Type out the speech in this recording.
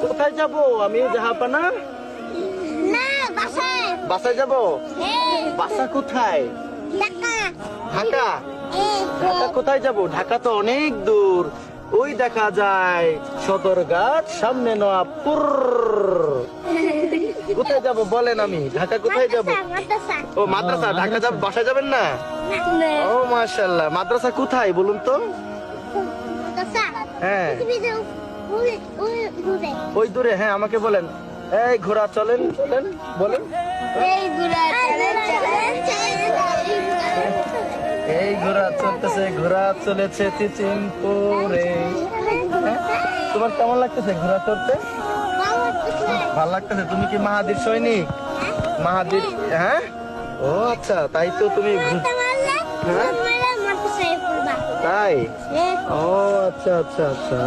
কোথায় যাব আমি জাহাপানা? না বাসায়। বাসায় যাব? বাসা কোথায়? ঢাকা। ঢাকা? ঢাকা কোথায় যাব? ঢাকা তো অনেক দূর। ওই দেখা যায় সদরঘাট, সামনে নওয়াবপুর। কোথায় যাব বলেন? আমি ঢাকা কোথায় যাব? মাদ্রাসা। ও মাদ্রাসা। ঢাকা যাব, বাসায় যাবেন না? ও মাশাআল্লাহ। মাদ্রাসা কোথায় বলুন তো? মাদ্রাসা। হ্যাঁ দূরে। ওই দূরে। হ্যাঁ আমাকে বলেন। এই ঘোড়া চলেন চলেন বলেন। এই ঘোড়া এই ঘোড়া চলতেছে, ঘোড়া চলেছে চিচিমপুরে। তোমার কেমন লাগতেছে ঘোড়া চড়তে? ভালো লাগতেছে। তুমি কি মাহাদির সৈনিক? মাহাদির? হ্যাঁ। ও আচ্ছা, তাই তো তুমি হ্যাঁ? তাই? ও আচ্ছা আচ্ছা আচ্ছা।